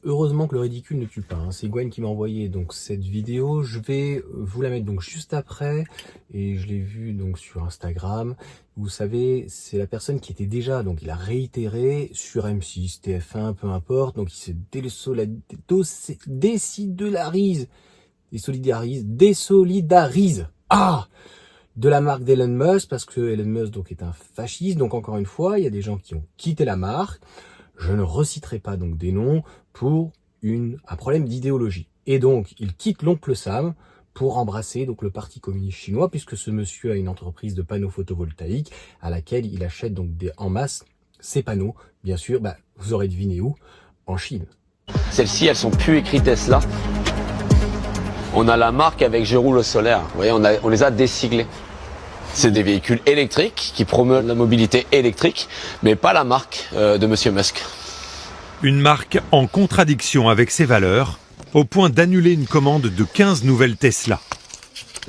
heureusement que le ridicule ne tue pas, hein. C'est Gwen qui m'a envoyé donc cette vidéo. Je vais vous la mettre donc juste après, et je l'ai vue donc sur Instagram. Vous savez, c'est la personne qui était déjà, donc il a réitéré sur M6, TF1, peu importe. Donc il se désolidarise de la marque d'Elon Musk, parce que Elon Musk donc est un fasciste. Donc encore une fois, il y a des gens qui ont quitté la marque. Je ne reciterai pas donc des noms pour un problème d'idéologie. Et donc, il quitte l'oncle Sam pour embrasser donc le Parti communiste chinois, puisque ce monsieur a une entreprise de panneaux photovoltaïques à laquelle il achète donc en masse ces panneaux. Bien sûr, vous aurez deviné où? En Chine. Celles-ci, elles sont plus écrites Tesla. On a la marque avec je roule au solaire. Vous voyez, on les a désiglées. C'est des véhicules électriques qui promeuvent la mobilité électrique, mais pas la marque de Monsieur Musk. Une marque en contradiction avec ses valeurs, au point d'annuler une commande de 15 nouvelles Tesla.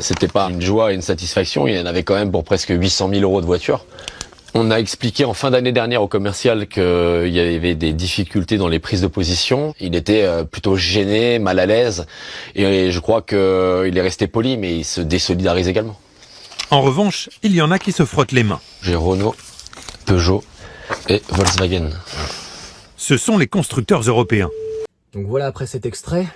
C'était pas une joie et une satisfaction, il y en avait quand même pour presque 800 000 euros de voitures. On a expliqué en fin d'année dernière au commercial qu'il y avait des difficultés dans les prises de position. Il était plutôt gêné, mal à l'aise, et je crois qu'il est resté poli, mais il se désolidarise également. En revanche, il y en a qui se frottent les mains. J'ai Renault, Peugeot et Volkswagen. Ce sont les constructeurs européens. Donc voilà, après cet extrait,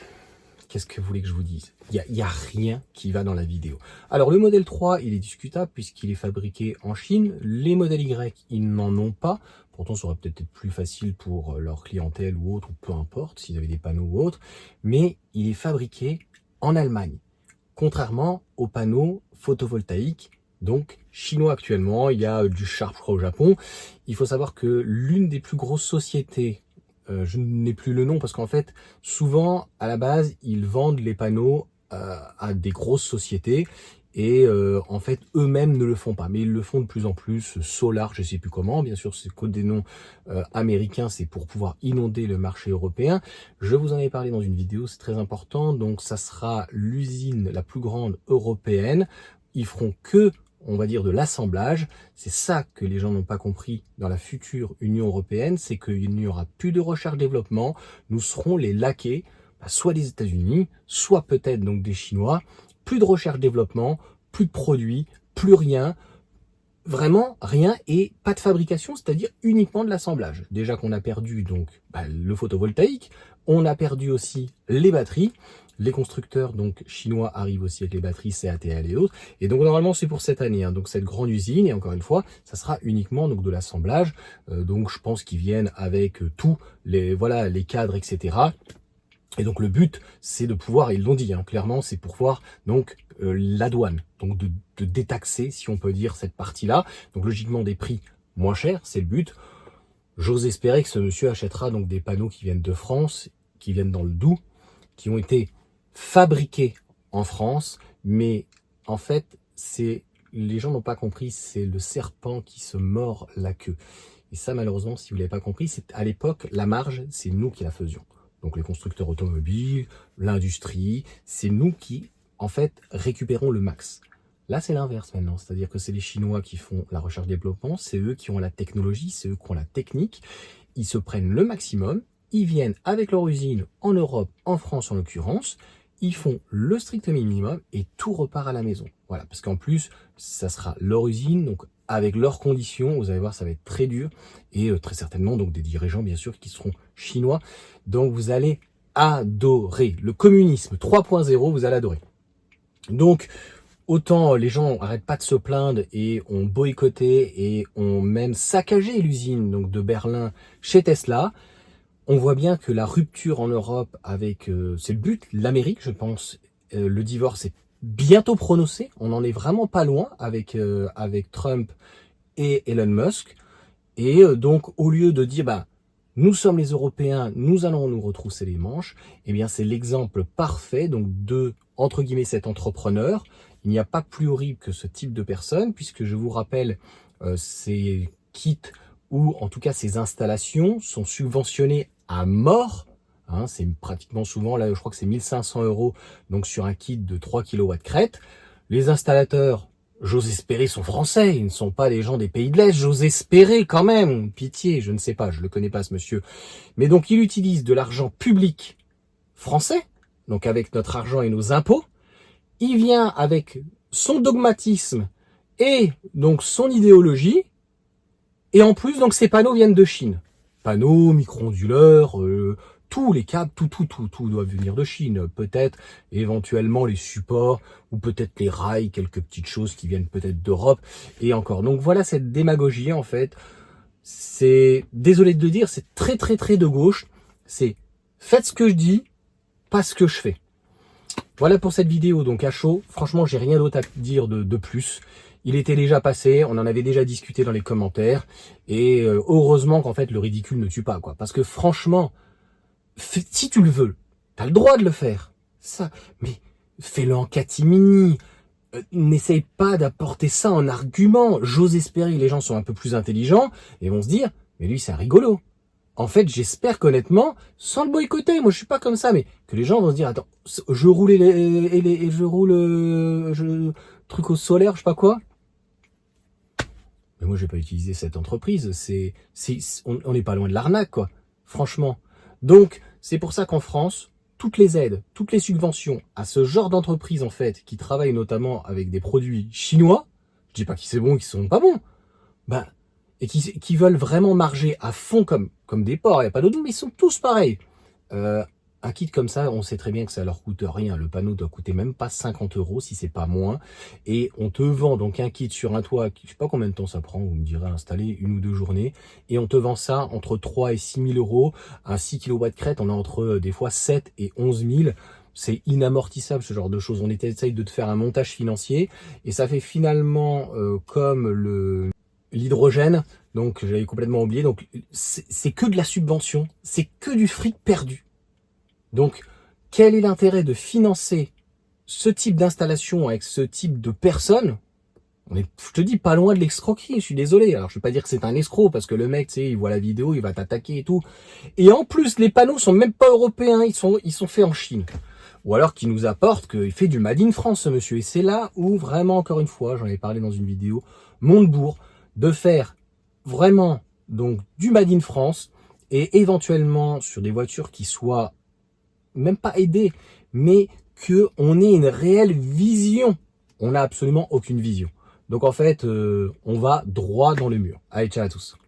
qu'est-ce que vous voulez que je vous dise? Il y a rien qui va dans la vidéo. Alors le modèle 3, il est discutable puisqu'il est fabriqué en Chine. Les modèles Y, ils n'en ont pas. Pourtant, ça aurait peut-être été plus facile pour leur clientèle ou autre, ou peu importe, s'ils avaient des panneaux ou autre. Mais il est fabriqué en Allemagne. Contrairement aux panneaux photovoltaïques, donc chinois actuellement. Il y a du Sharp, je crois, au Japon. Il faut savoir que l'une des plus grosses sociétés, je n'ai plus le nom parce qu'en fait, souvent, à la base, ils vendent les panneaux à des grosses sociétés et en fait, eux-mêmes ne le font pas. Mais ils le font de plus en plus. Solar, je sais plus comment. Bien sûr, c'est que des noms américains, c'est pour pouvoir inonder le marché européen. Je vous en ai parlé dans une vidéo, c'est très important. Donc, ça sera l'usine la plus grande européenne. Ils feront que, on va dire, de l'assemblage. C'est ça que les gens n'ont pas compris dans la future Union européenne, c'est qu'il n'y aura plus de recherche-développement. Nous serons les laquais, soit des États-Unis, soit peut-être donc des Chinois. Plus de recherche-développement, plus de produits, plus rien. Vraiment rien, et pas de fabrication, c'est-à-dire uniquement de l'assemblage. Déjà qu'on a perdu donc le photovoltaïque, on a perdu aussi les batteries. Les constructeurs donc chinois arrivent aussi avec les batteries CATL et autres. Et donc normalement c'est pour cette année, hein, donc cette grande usine. Et encore une fois, ça sera uniquement donc de l'assemblage. Donc je pense qu'ils viennent avec tous les cadres, etc. Et donc le but, c'est de pouvoir, ils l'ont dit, hein, clairement, c'est pour pouvoir donc la douane, donc de détaxer, si on peut dire, cette partie-là. Donc logiquement des prix moins chers, c'est le but. J'ose espérer que ce monsieur achètera donc des panneaux qui viennent de France, qui viennent dans le Doubs, qui ont été fabriqués en France, mais en fait, les gens n'ont pas compris, c'est le serpent qui se mord la queue. Et ça, malheureusement, si vous l'avez pas compris, c'est à l'époque, la marge, c'est nous qui la faisions. Donc les constructeurs automobiles, l'industrie, c'est nous qui, en fait, récupérons le max. Là, c'est l'inverse maintenant, c'est-à-dire que c'est les Chinois qui font la recherche-développement, c'est eux qui ont la technologie, c'est eux qui ont la technique, ils se prennent le maximum, ils viennent avec leur usine en Europe, en France en l'occurrence, ils font le strict minimum et tout repart à la maison. Voilà, parce qu'en plus, ça sera leur usine, donc avec leurs conditions, vous allez voir, ça va être très dur, et très certainement donc des dirigeants bien sûr qui seront chinois. Donc vous allez adorer le communisme 3.0, vous allez adorer. Donc autant les gens n'arrêtent pas de se plaindre et ont boycotté et ont même saccagé l'usine donc de Berlin chez Tesla. On voit bien que la rupture en Europe avec, c'est le but, l'Amérique, je pense, le divorce est bientôt prononcé. On n'en est vraiment pas loin avec Trump et Elon Musk. Et donc, au lieu de dire, nous sommes les Européens, nous allons nous retrousser les manches, eh bien, c'est l'exemple parfait donc de, entre guillemets, cet entrepreneur. Il n'y a pas plus horrible que ce type de personne, puisque je vous rappelle, ces kits ou en tout cas ces installations sont subventionnées à mort. Hein, c'est pratiquement souvent, là je crois que c'est 1500 € donc sur un kit de 3 kW crête. Les installateurs, J'ose espérer sont français, ils ne sont pas des gens des pays de l'Est, j'ose espérer quand même, pitié, je ne sais pas, je le connais pas ce monsieur. Mais donc il utilise de l'argent public français, donc avec notre argent et nos impôts, il vient avec son dogmatisme et donc son idéologie, et en plus donc ces panneaux viennent de Chine. Panneaux, micro-onduleurs, tous les câbles, tout doit venir de Chine. Peut-être, éventuellement, les supports, ou peut-être les rails, quelques petites choses qui viennent peut-être d'Europe, et encore. Donc voilà cette démagogie, en fait. C'est, désolé de le dire, c'est très de gauche. C'est, faites ce que je dis, pas ce que je fais. Voilà pour cette vidéo, donc à chaud. Franchement, j'ai rien d'autre à dire de plus. Il était déjà passé, on en avait déjà discuté dans les commentaires, et heureusement qu'en fait, le ridicule ne tue pas, quoi. Parce que franchement, si tu le veux, t'as le droit de le faire. Ça, mais fais-le en catimini. N'essaye pas d'apporter ça en argument. J'ose espérer que les gens sont un peu plus intelligents et vont se dire, mais lui c'est un rigolo. En fait, j'espère qu'honnêtement, sans le boycotter, moi je suis pas comme ça, mais que les gens vont se dire, attends, je roule truc au solaire, je sais pas quoi. Mais moi je vais pas utiliser cette entreprise. On n'est pas loin de l'arnaque, quoi. Franchement. Donc, c'est pour ça qu'en France, toutes les aides, toutes les subventions à ce genre d'entreprise, en fait, qui travaillent notamment avec des produits chinois, je dis pas qu'ils sont bons, qu'ils sont pas bons, ben, et qui veulent vraiment marger à fond comme des porcs, il n'y a pas d'autre, mais ils sont tous pareils. Un kit comme ça, on sait très bien que ça leur coûte rien. Le panneau doit coûter même pas 50 € si c'est pas moins. Et on te vend donc un kit sur un toit, je sais pas combien de temps ça prend, vous me direz, à installer 1 ou 2 journées. Et on te vend ça entre 3 et 6 000 €. Un 6 kW crête, on a entre des fois 7 et 11 000. C'est inamortissable ce genre de choses. On essaye de te faire un montage financier. Et ça fait finalement comme l'hydrogène. Donc j'avais complètement oublié. Donc c'est que de la subvention. C'est que du fric perdu. Donc, quel est l'intérêt de financer ce type d'installation avec ce type de personnes? On est, je te dis, pas loin de l'escroquerie, je suis désolé. Alors, je vais pas dire que c'est un escroc, parce que le mec, tu sais, il voit la vidéo, il va t'attaquer et tout. Et en plus, les panneaux sont même pas européens, ils sont faits en Chine. Ou alors qu'il nous apporte qu'il fait du Made in France, ce monsieur. Et c'est là où, vraiment, encore une fois, j'en ai parlé dans une vidéo, Montebourg, de faire vraiment, donc, du Made in France, et éventuellement, sur des voitures qui soient même pas aider, mais qu'on ait une réelle vision. On n'a absolument aucune vision. Donc en fait, on va droit dans le mur. Allez, ciao à tous.